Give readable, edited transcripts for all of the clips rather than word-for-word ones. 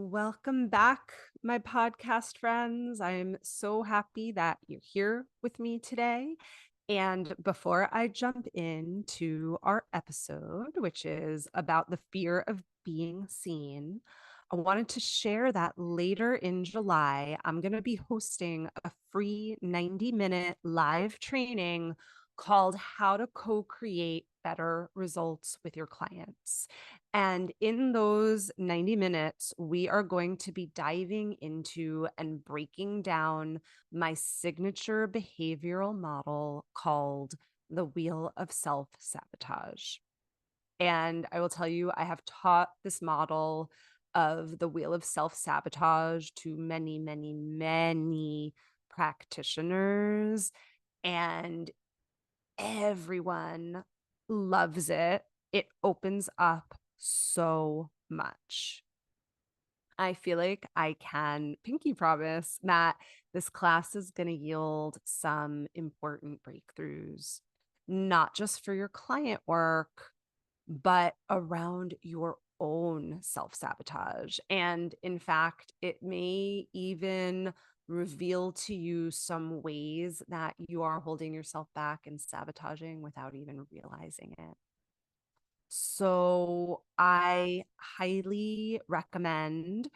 Welcome back, my podcast friends. I'm so happy that you're here with me today. And before I jump into our episode, which is about the fear of being seen, I wanted to share that later in July, I'm going to be hosting a free 90-minute live training called How to Co-Create Better Results with Your Clients. And in those 90 minutes, we are going to be diving into and breaking down my signature behavioral model called the Wheel of Self-Sabotage. And I will tell you, I have taught this model of the Wheel of Self-Sabotage to many, many, many practitioners, and everyone loves it. It opens up so much. I feel like I can pinky promise that this class is going to yield some important breakthroughs, not just for your client work, but around your own self sabotage. And in fact, it may even reveal to you some ways that you are holding yourself back and sabotaging without even realizing it. So I highly recommend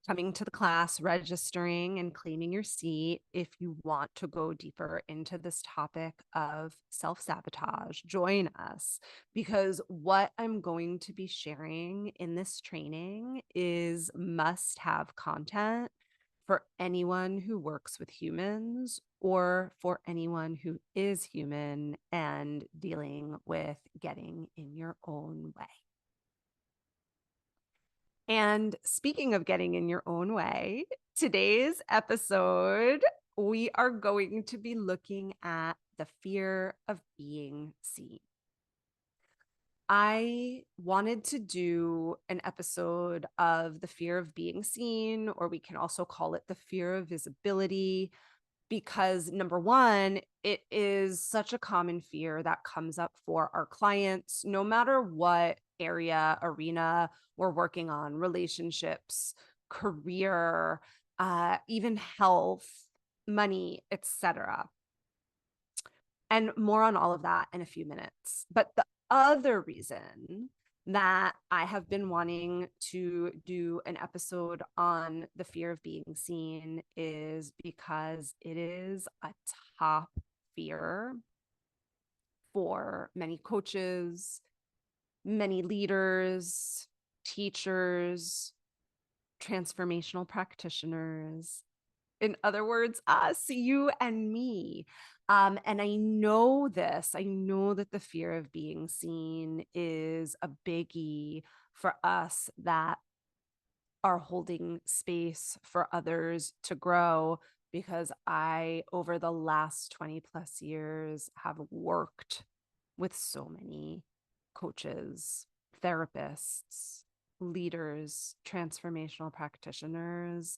coming to the class, registering, and claiming your seat if you want to go deeper into this topic of self sabotage. Join us, because what I'm going to be sharing in this training is must have content for anyone who works with humans or for anyone who is human and dealing with getting in your own way. And speaking of getting in your own way, today's episode, we are going to be looking at the fear of being seen. I wanted to do an episode of the fear of being seen, or we can also call it the fear of visibility, because number one, it is such a common fear that comes up for our clients, no matter what area, arena we're working on: relationships, career, even health, money, etc. And more on all of that in a few minutes. But the other reason that I have been wanting to do an episode on the fear of being seen is because it is a top fear for many coaches, many leaders, teachers, transformational practitioners. In other words, us, you and me. And I know that the fear of being seen is a biggie for us that are holding space for others to grow, because I, over the last 20 plus years, have worked with so many coaches, therapists, leaders, transformational practitioners.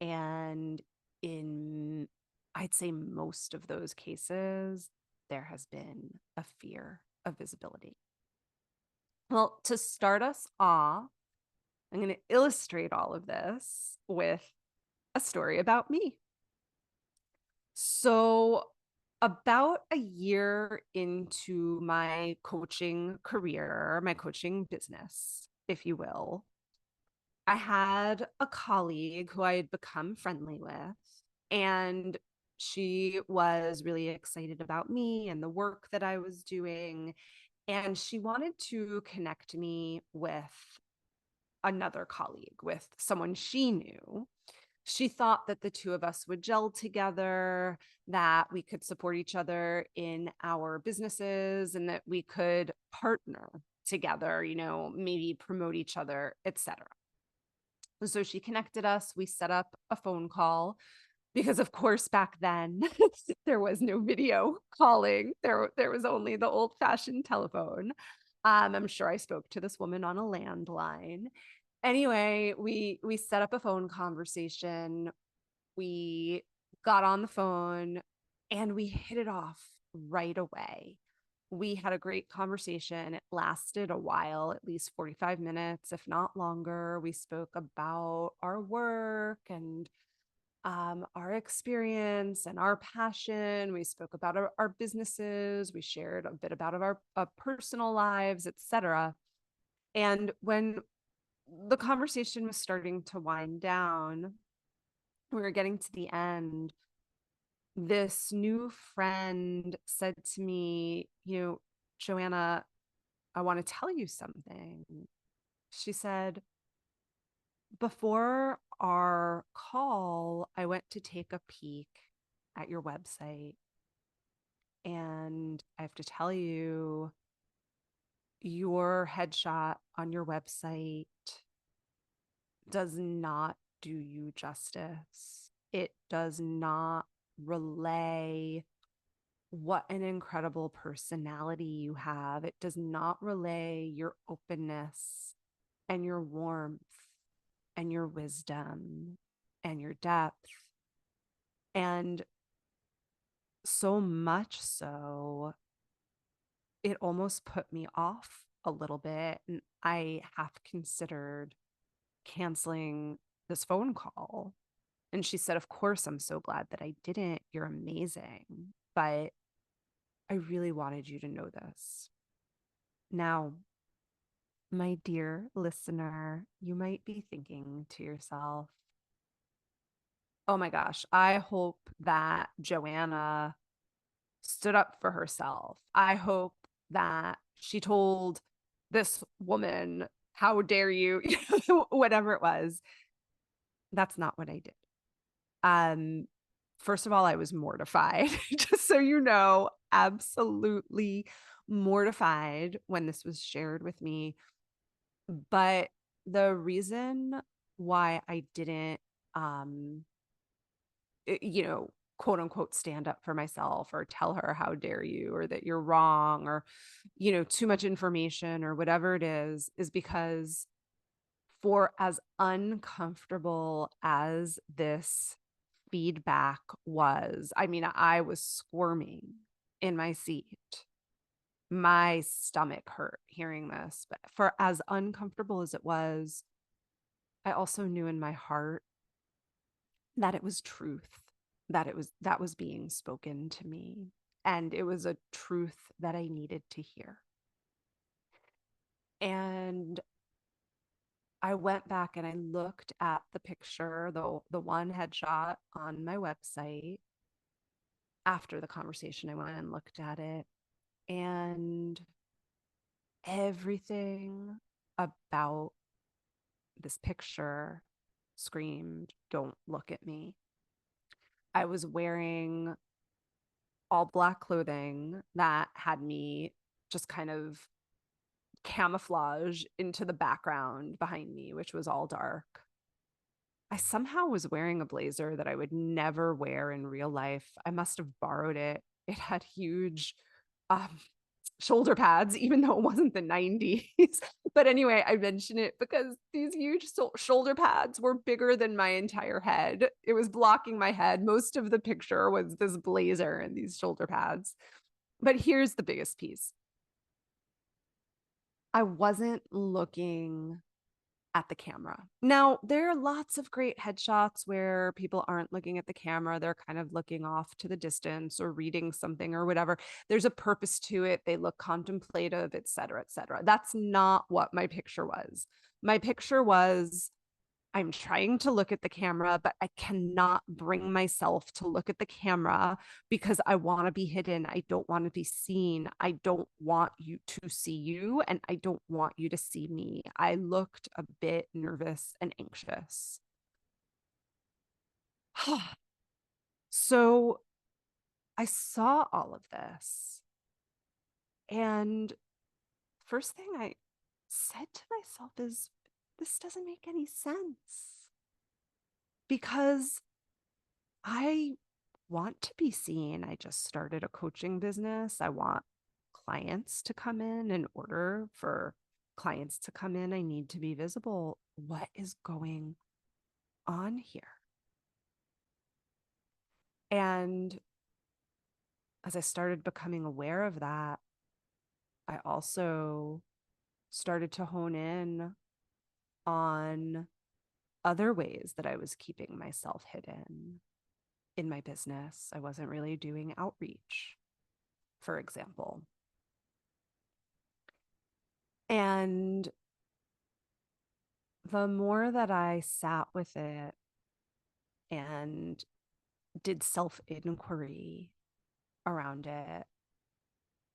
And in, I'd say, most of those cases, there has been a fear of visibility. Well, to start us off, I'm going to illustrate all of this with a story about me. So, about a year into my coaching career, my coaching business, if you will, I had a colleague who I had become friendly with, and she was really excited about me and the work that I was doing. And she wanted to connect me with another colleague, with someone she knew. She thought that the two of us would gel together, that we could support each other in our businesses, and that we could partner together, maybe promote each other, etc. So she connected us. We set up a phone call because, of course, back then there was no video calling. There was only the old-fashioned telephone. I'm sure I spoke to this woman on a landline. Anyway, we set up a phone conversation. We got on the phone and we hit it off right away. we had a great conversation. It lasted a while, at least 45 minutes, if not longer. We spoke about our work and our experience and our passion. We spoke about our businesses. We shared a bit about our personal lives, etc. And when the conversation was starting to wind down, we were getting to the end. This new friend said to me, Joanna, I want to tell you something. She said, before our call, I went to take a peek at your website. And I have to tell you, your headshot on your website does not do you justice. It does not relay what an incredible personality you have. It does not relay your openness and your warmth and your wisdom and your depth. And so much so, it almost put me off a little bit. And I have considered canceling this phone call. And she said, of course, I'm so glad that I didn't. You're amazing. But I really wanted you to know this. Now, my dear listener, you might be thinking to yourself, oh my gosh, I hope that Joanna stood up for herself. I hope that she told this woman, how dare you, whatever it was. That's not what I did. First of all, I was mortified, just so you know, absolutely mortified when this was shared with me. But the reason why I didn't, um, quote unquote, stand up for myself or tell her, how dare you, or that you're wrong, or, too much information or whatever it is because for as uncomfortable as this feedback was, I mean, I was squirming in my seat. My stomach hurt hearing this, but for as uncomfortable as it was, I also knew in my heart that it was truth, that was being spoken to me, and it was a truth that I needed to hear. And I went back and I looked at the picture, the one headshot on my website. After the conversation, I went and looked at it, and everything about this picture screamed, don't look at me. I was wearing all black clothing that had me just kind of camouflage into the background behind me, which was all dark. I somehow was wearing a blazer that I would never wear in real life. I must have borrowed it. It had huge um, shoulder pads, even though it wasn't the 90s. But anyway, I mention it because these huge shoulder pads were bigger than my entire head. It was blocking my head. Most of the picture was this blazer and these shoulder pads. But here's the biggest piece. I wasn't looking at the camera. Now, there are lots of great headshots where people aren't looking at the camera. They're kind of looking off to the distance or reading something or whatever. There's a purpose to it. They look contemplative, et cetera, et cetera. That's not what my picture was. My picture was, I'm trying to look at the camera, but I cannot bring myself to look at the camera because I want to be hidden. I don't want to be seen. I don't want you to see you, and I don't want you to see me. I looked a bit nervous and anxious. So I saw all of this. And first thing I said to myself is, this doesn't make any sense because I want to be seen. I just started a coaching business. I want clients to come in order for clients to come in. I need to be visible. What is going on here? And as I started becoming aware of that, I also started to hone in on other ways that I was keeping myself hidden in my business. I wasn't really doing outreach, for example. And the more that I sat with it and did self inquiry around it,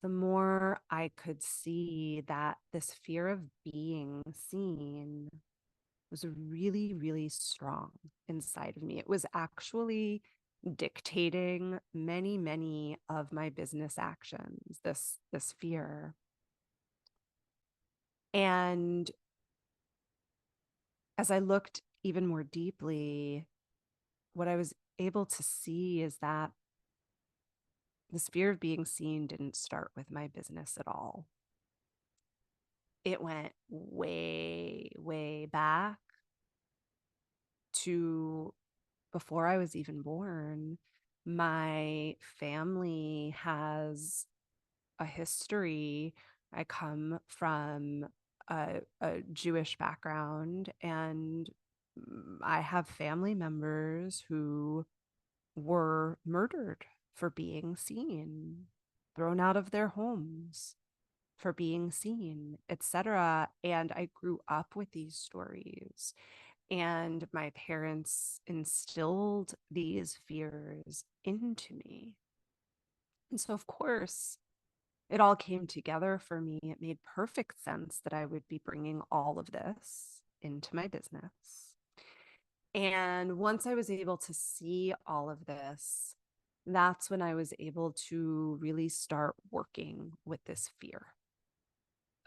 the more I could see that this fear of being seen was really, really strong inside of me. It was actually dictating many, many of my business actions, this fear. And as I looked even more deeply, what I was able to see is that this fear of being seen didn't start with my business at all. It went way, way back to before I was even born. My family has a history. I come from a Jewish background, and I have family members who were murdered for being seen, thrown out of their homes for being seen, etc. And I grew up with these stories, and my parents instilled these fears into me. And so, of course, it all came together for me. It made perfect sense that I would be bringing all of this into my business. And once I was able to see all of this, that's when I was able to really start working with this fear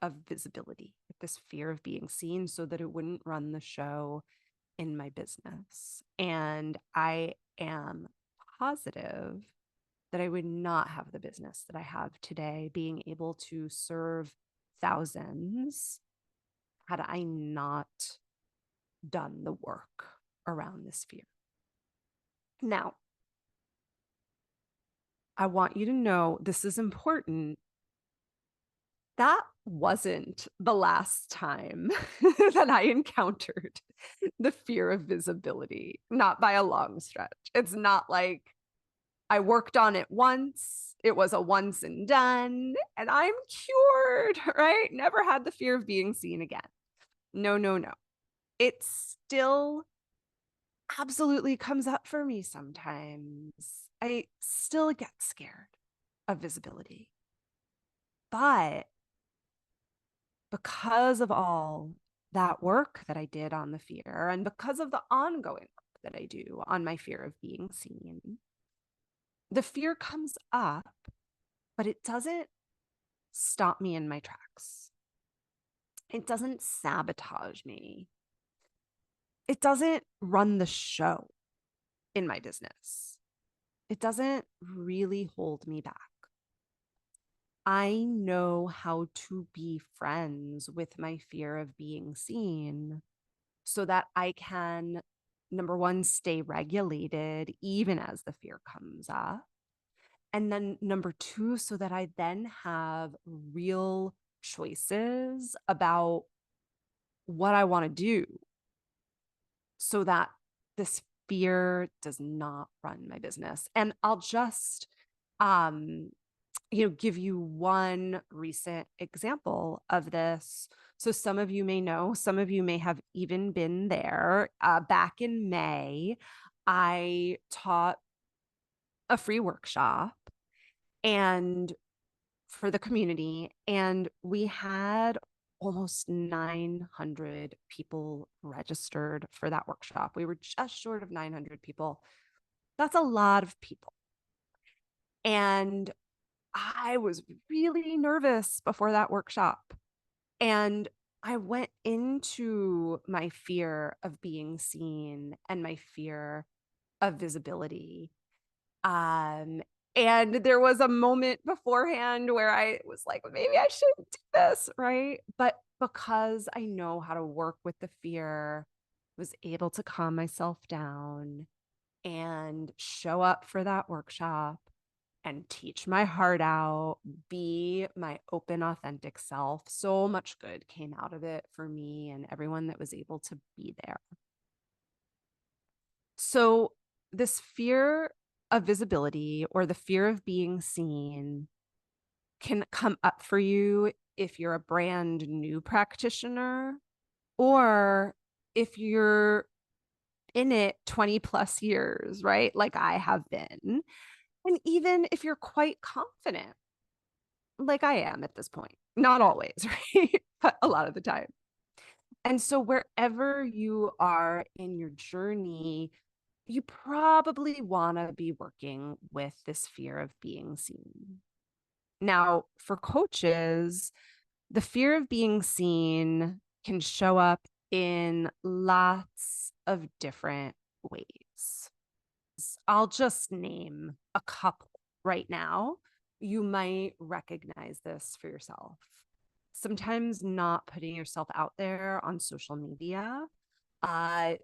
of visibility, with this fear of being seen, so that it wouldn't run the show in my business. And I am positive that I would not have the business that I have today, being able to serve thousands, had I not done the work around this fear. Now, I want you to know this is important. That wasn't the last time that I encountered the fear of visibility, not by a long stretch. It's not like I worked on it once, it was a once and done, and I'm cured, right? Never had the fear of being seen again. No, no, no. It still absolutely comes up for me sometimes. I still get scared of visibility. But because of all that work that I did on the fear, and because of the ongoing work that I do on my fear of being seen, the fear comes up, but it doesn't stop me in my tracks. It doesn't sabotage me. It doesn't run the show in my business. It doesn't really hold me back. I know how to be friends with my fear of being seen so that I can, number one, stay regulated even as the fear comes up. And then number two, so that I then have real choices about what I want to do so that this fear does not run my business. And I'll just give you one recent example of this. So some of you may know, some of you may have even been there. Back in May, I taught a free workshop and for the community, and we had almost 900 people registered for that workshop. We were just short of 900 people. That's a lot of people. And I was really nervous before that workshop. And I went into my fear of being seen and my fear of visibility. And there was a moment beforehand where I was like, maybe I shouldn't do this, right? But because I know how to work with the fear, I was able to calm myself down and show up for that workshop and teach my heart out, be my open, authentic self. So much good came out of it for me and everyone that was able to be there. So, this fear of visibility or the fear of being seen can come up for you if you're a brand new practitioner or if you're in it 20 plus years, right? Like I have been. And even if you're quite confident, like I am at this point, not always, right? But a lot of the time. And so, wherever you are in your journey, you probably want to be working with this fear of being seen. Now, for coaches, the fear of being seen can show up in lots of different ways. I'll just name a couple right now. You might recognize this for yourself. Sometimes not putting yourself out there on social media. Uh,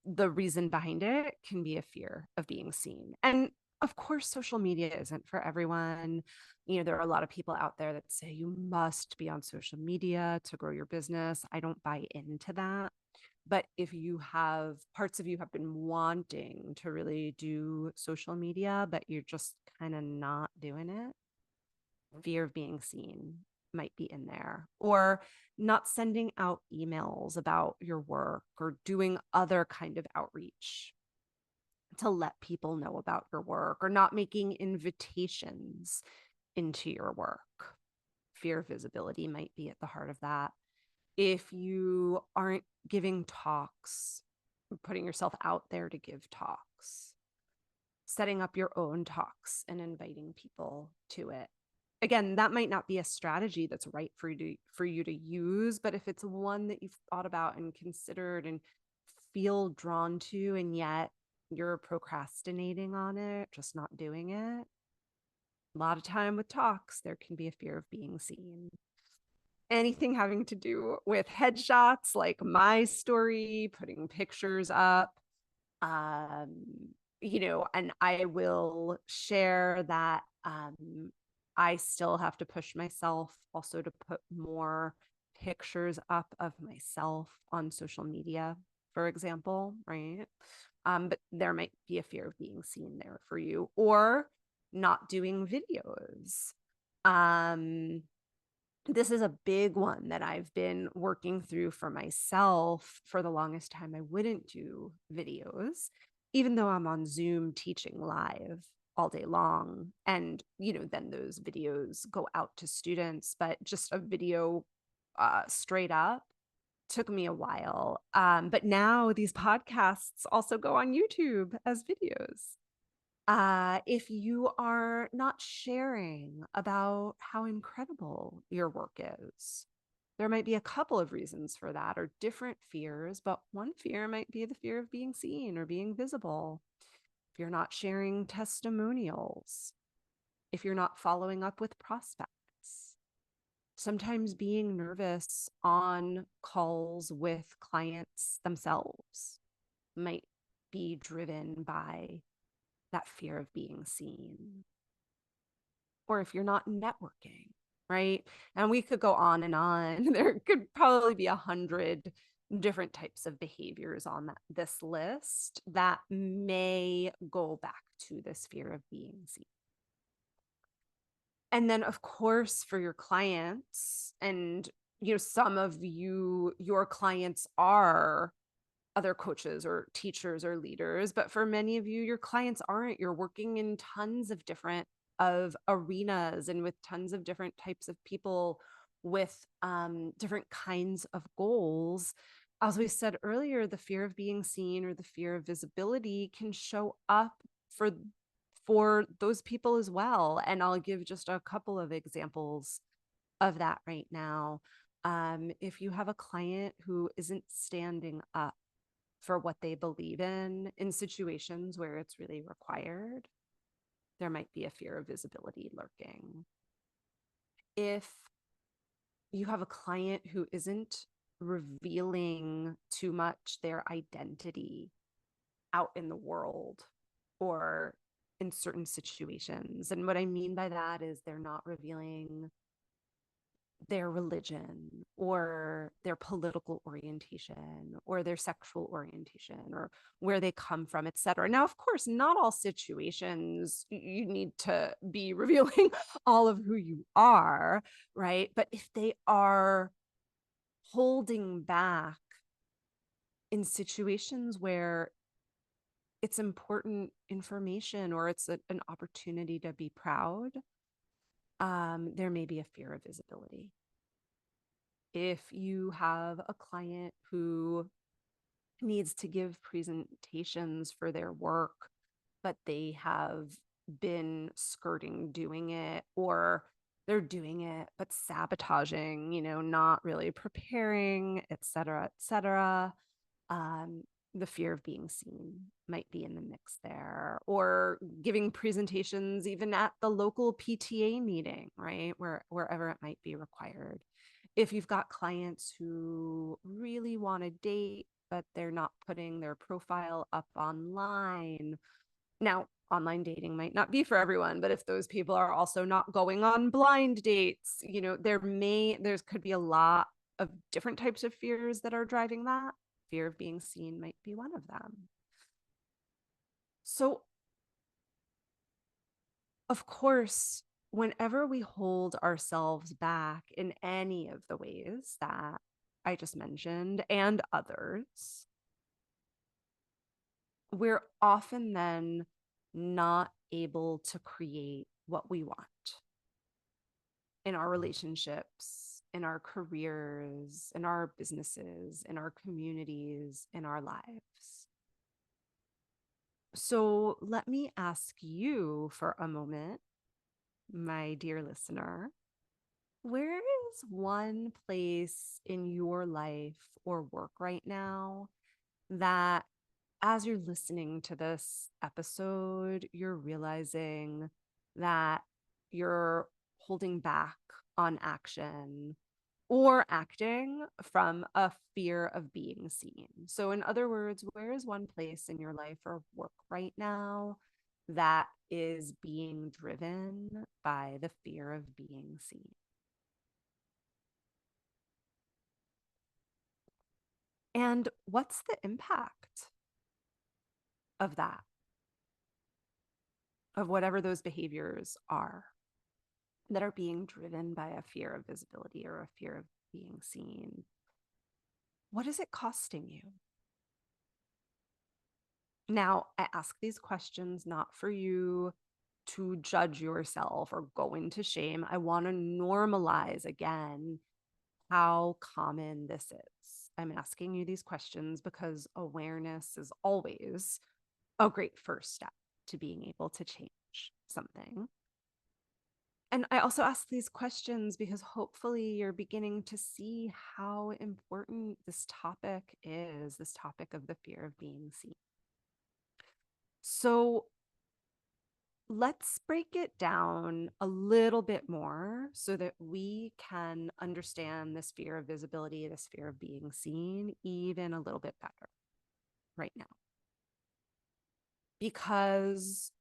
the reason behind it can be a fear of being seen. And of course, social media isn't for everyone. There are a lot of people out there that say you must be on social media to grow your business. I don't buy into that. But if you have parts of you have been wanting to really do social media, but you're just kind of not doing it, fear of being seen might be in there, or not sending out emails about your work or doing other kind of outreach to let people know about your work, or not making invitations into your work. Fear of visibility might be at the heart of that. If you aren't giving talks, putting yourself out there to give talks, setting up your own talks and inviting people to it. Again, that might not be a strategy that's right for you to use, but if it's one that you've thought about and considered and feel drawn to, and yet you're procrastinating on it, just not doing it, a lot of time with talks, there can be a fear of being seen. Anything having to do with headshots, like my story, putting pictures up, um, and I will share that I still have to push myself also to put more pictures up of myself on social media, for example, right? But there might be a fear of being seen there for you, or not doing videos. This is a big one that I've been working through for myself. For the longest time, I wouldn't do videos, even though I'm on Zoom teaching live all day long. And, then those videos go out to students, but just a video straight up took me a while. But now these podcasts also go on YouTube as videos. If you are not sharing about how incredible your work is, there might be a couple of reasons for that, or different fears, but one fear might be the fear of being seen or being visible. If you're not sharing testimonials, if you're not following up with prospects, sometimes being nervous on calls with clients themselves might be driven by that fear of being seen. Or if you're not networking, right? And we could go on and on. There could probably be 100 different types of behaviors on this list that may go back to this fear of being seen. And then, of course, for your clients, and some of your clients are other coaches or teachers or leaders, but for many of you, your clients aren't. You're working in tons of different of arenas and with tons of different types of people with different kinds of goals. As we said earlier, the fear of being seen or the fear of visibility can show up for those people as well. And I'll give just a couple of examples of that right now. If you have a client who isn't standing up for what they believe in situations where it's really required, there might be a fear of visibility lurking. If you have a client who isn't revealing too much their identity out in the world, or in certain situations. And what I mean by that is they're not revealing their religion or their political orientation or their sexual orientation or where they come from, etc. Now, of course, not all situations you need to be revealing all of who you are, right? But if they are holding back in situations where it's important information or it's an opportunity to be proud, there may be a fear of visibility. If you have a client who needs to give presentations for their work, but they have been skirting doing it, or they're doing it but sabotaging, not really preparing, et cetera, et cetera. The fear of being seen might be in the mix there, or giving presentations even at the local PTA meeting, right? Wherever it might be required. If you've got clients who really want to date, but they're not putting their profile up online. Now, online dating might not be for everyone, but if those people are also not going on blind dates, there could be a lot of different types of fears that are driving that. Fear of being seen might be one of them. So, of course, whenever we hold ourselves back in any of the ways that I just mentioned and others, we're often then not able to create what we want in our relationships, in our careers, in our businesses, in our communities, in our lives. So let me ask you for a moment, my dear listener, where is one place in your life or work right now that, as you're listening to this episode, you're realizing that you're holding back on action or acting from a fear of being seen? So, in other words, where is one place in your life or work right now that is being driven by the fear of being seen? And what's the impact of that, of whatever those behaviors are that are being driven by a fear of visibility or a fear of being seen? What is it costing you? Now, I ask these questions not for you to judge yourself or go into shame. I want to normalize again how common this is. I'm asking you these questions because awareness is always a great first step to being able to change something. And I also ask these questions because hopefully you're beginning to see how important this topic is, this topic of the fear of being seen. So let's break it down a little bit more so that we can understand this fear of visibility, this fear of being seen, even a little bit better right now. Because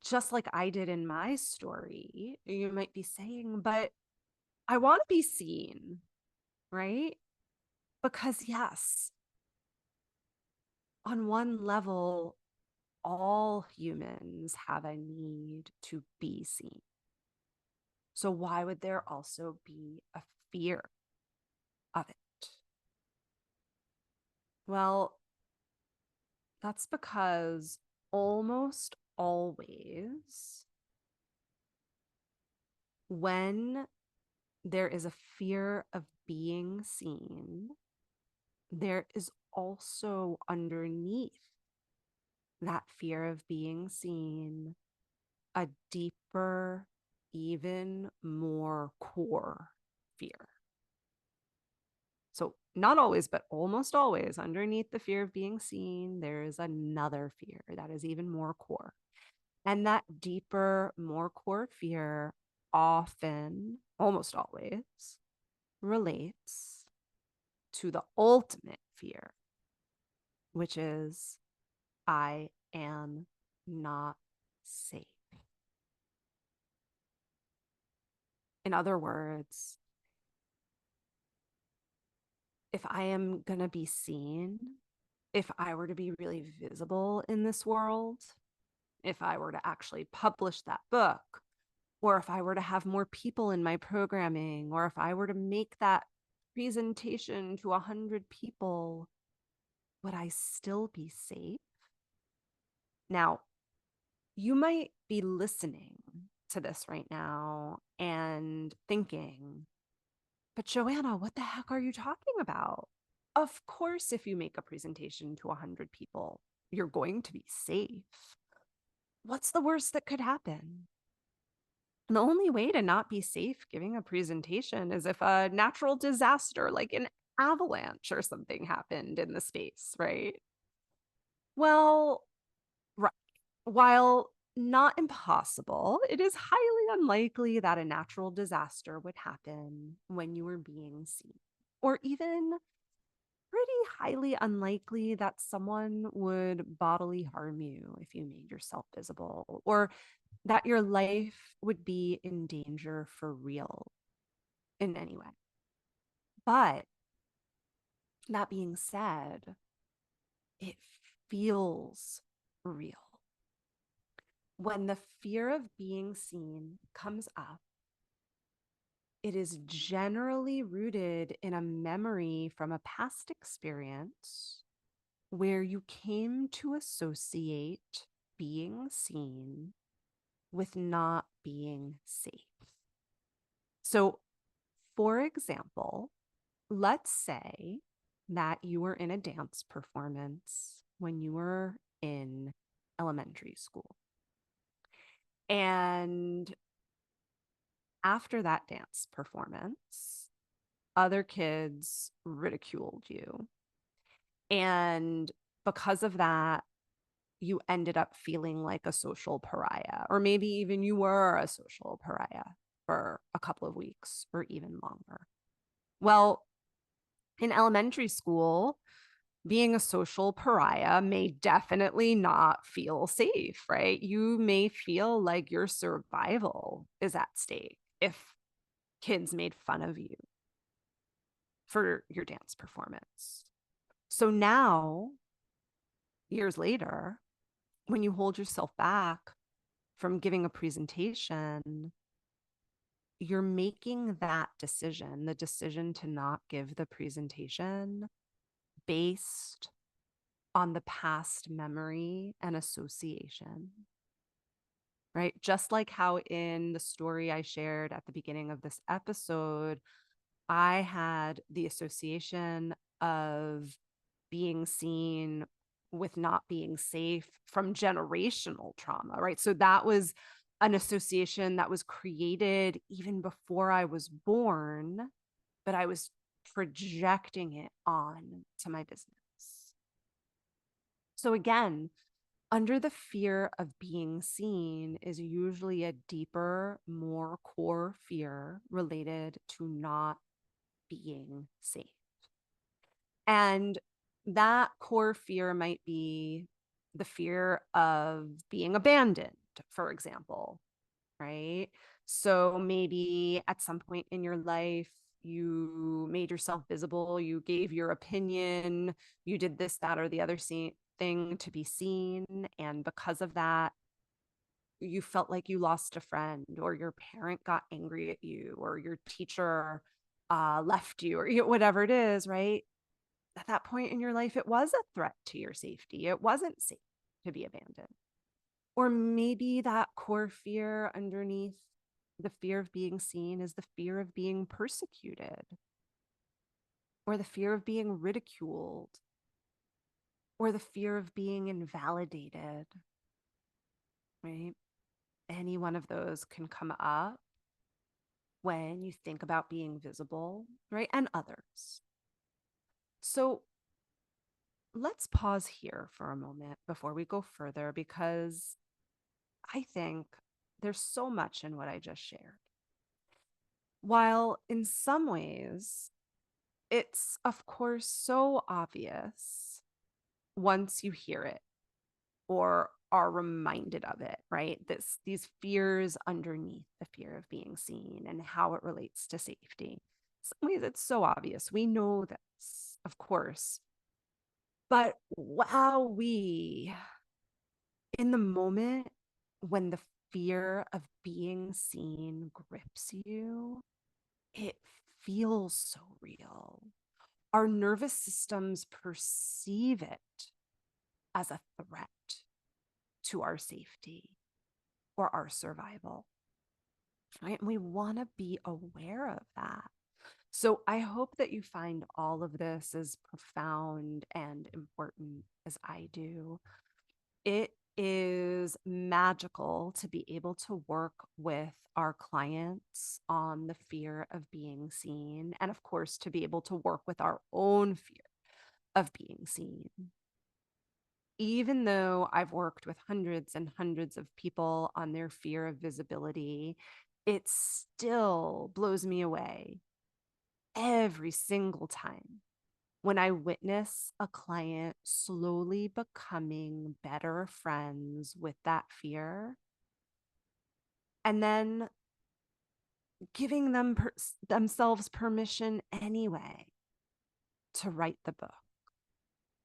just like I did in my story, you might be saying, but I want to be seen, right? Because yes, on one level, all humans have a need to be seen. So why would there also be a fear of it? Well, that's because almost always when there is a fear of being seen, there is also underneath that fear of being seen a deeper, even more core fear. So, not always, but almost always, underneath the fear of being seen, there is another fear that is even more core. And that deeper, more core fear often, almost always, relates to the ultimate fear, which is I am not safe. In other words, if I am going to be seen, if I were to be really visible in this world, if I were to actually publish that book, or if I were to have more people in my programming, or if I were to make that presentation to 100 people, would I still be safe? Now, you might be listening to this right now and thinking, but Joanna, what the heck are you talking about? Of course, if you make a presentation to 100 people, you're going to be safe. What's the worst that could happen? The only way to not be safe giving a presentation is if a natural disaster like an avalanche or something happened in the space, right? Well, right. While not impossible, it is highly unlikely that a natural disaster would happen when you were being seen, or even pretty highly unlikely that someone would bodily harm you if you made yourself visible, or that your life would be in danger for real in any way. But that being said, it feels real. When the fear of being seen comes up, it is generally rooted in a memory from a past experience where you came to associate being seen with not being safe. So, for example, let's say that you were in a dance performance when you were in elementary school. And after that dance performance, other kids ridiculed you. And because of that, you ended up feeling like a social pariah, or maybe even you were a social pariah for a couple of weeks or even longer. Well, in elementary school, being a social pariah may definitely not feel safe, right? You may feel like your survival is at stake if kids made fun of you for your dance performance. So now, years later, when you hold yourself back from giving a presentation, you're making that decision, the decision to not give the presentation based on the past memory and association, right? Just like how in the story I shared at the beginning of this episode, I had the association of being seen with not being safe from generational trauma, right? So that was an association that was created even before I was born, but I was projecting it on to my business. So again, under the fear of being seen is usually a deeper, more core fear related to not being safe. And that core fear might be the fear of being abandoned, for example, right? So maybe at some point in your life, you made yourself visible, you gave your opinion, you did this, that, or the other thing to be seen. And because of that, you felt like you lost a friend, or your parent got angry at you, or your teacher left you, or whatever it is, right? At that point in your life, it was a threat to your safety. It wasn't safe to be abandoned. Or maybe that core fear underneath the fear of being seen is the fear of being persecuted, or the fear of being ridiculed, or the fear of being invalidated, right? Any one of those can come up when you think about being visible, right? And others. So let's pause here for a moment before we go further, because I think there's so much in what I just shared. While in some ways, it's of course so obvious once you hear it, or are reminded of it, right? These fears underneath the fear of being seen and how it relates to safety. In some ways, it's so obvious. We know this, of course. But wow, in the moment when the fear of being seen grips you, it feels so real. Our nervous systems perceive it as a threat to our safety or our survival, right? And we want to be aware of that. So I hope that you find all of this as profound and important as I do. It is magical to be able to work with our clients on the fear of being seen, and of course, to be able to work with our own fear of being seen. Even though I've worked with hundreds and hundreds of people on their fear of visibility, it still blows me away every single time when I witness a client slowly becoming better friends with that fear and then giving themselves permission anyway to write the book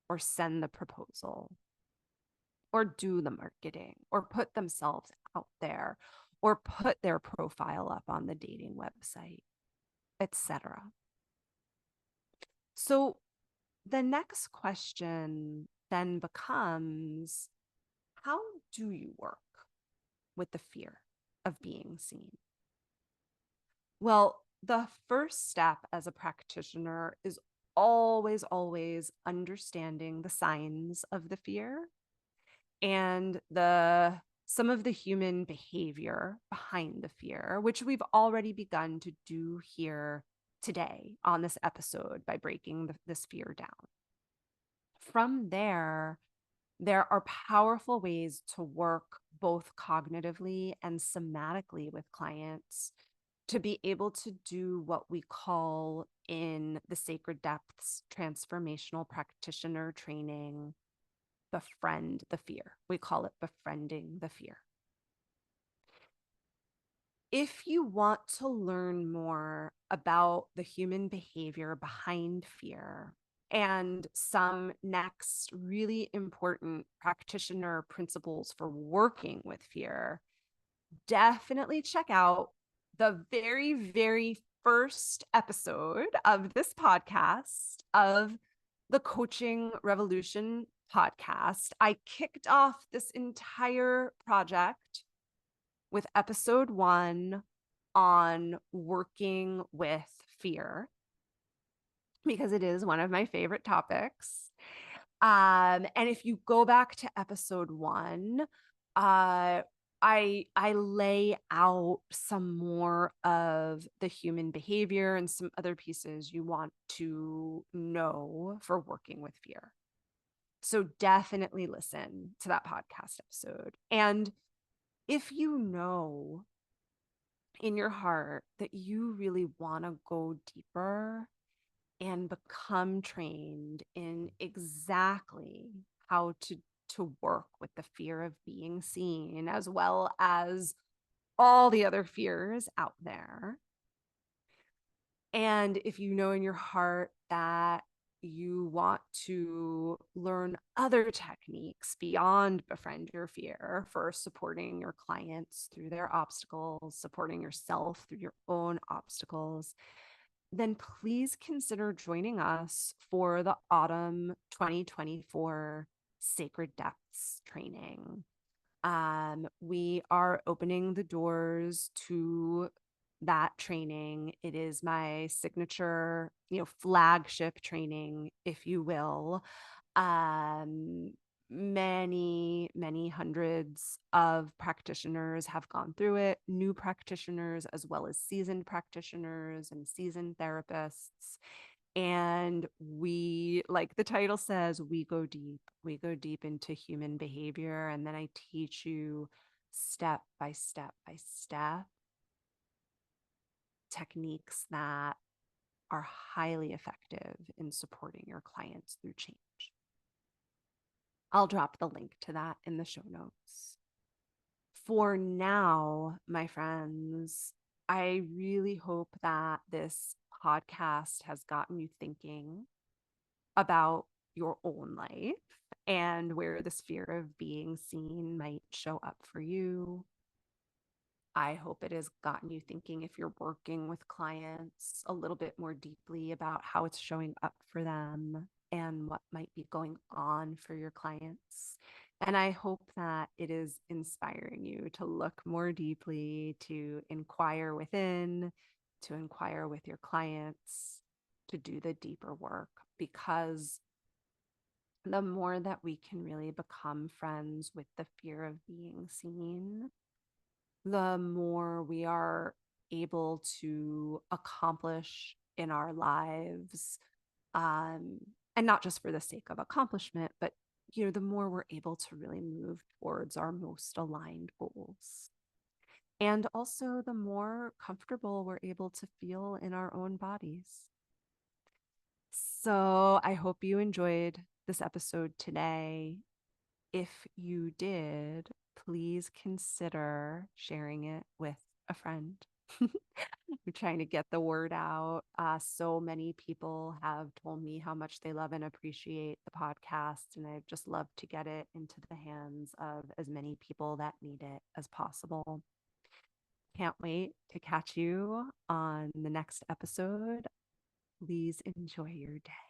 or send the proposal or do the marketing or put themselves out there or put their profile up on the dating website, etc. So the next question then becomes, how do you work with the fear of being seen? Well, the first step as a practitioner is always, always understanding the signs of the fear and some of the human behavior behind the fear, which we've already begun to do here today on this episode by breaking this fear down. From there are powerful ways to work both cognitively and somatically with clients to be able to do what we call in the Sacred Depths Transformational Practitioner training, befriend the fear. We call it befriending the fear. If you want to learn more about the human behavior behind fear and some next really important practitioner principles for working with fear, definitely check out the very, very first episode of this podcast, of the Coaching Revolution podcast. I kicked off this entire project with episode 1 on working with fear, because it is one of my favorite topics. And if you go back to episode 1, I lay out some more of the human behavior and some other pieces you want to know for working with fear. So definitely listen to that podcast episode. And if you know in your heart that you really want to go deeper and become trained in exactly how to work with the fear of being seen, as well as all the other fears out there. And if you know in your heart that you want to learn other techniques beyond befriend your fear for supporting your clients through their obstacles, supporting yourself through your own obstacles, then please consider joining us for the autumn 2024 Sacred Depths training. We are opening the doors to that training. It is my signature, flagship training, if you will. Many, many hundreds of practitioners have gone through it, new practitioners, as well as seasoned practitioners and seasoned therapists. And we, like the title says, we go deep into human behavior. And then I teach you step by step by step techniques that are highly effective in supporting your clients through change. I'll drop the link to that in the show notes. For now, my friends, I really hope that this podcast has gotten you thinking about your own life and where this fear of being seen might show up for you. I hope it has gotten you thinking, if you're working with clients, a little bit more deeply about how it's showing up for them and what might be going on for your clients. And I hope that it is inspiring you to look more deeply, to inquire within, to inquire with your clients, to do the deeper work, because the more that we can really become friends with the fear of being seen, the more we are able to accomplish in our lives. Um, and not just for the sake of accomplishment, but the more we're able to really move towards our most aligned goals. And also the more comfortable we're able to feel in our own bodies. So I hope you enjoyed this episode today. If you did, please consider sharing it with a friend. We're trying to get the word out. So many people have told me how much they love and appreciate the podcast, and I'd just love to get it into the hands of as many people that need it as possible. Can't wait to catch you on the next episode. Please enjoy your day.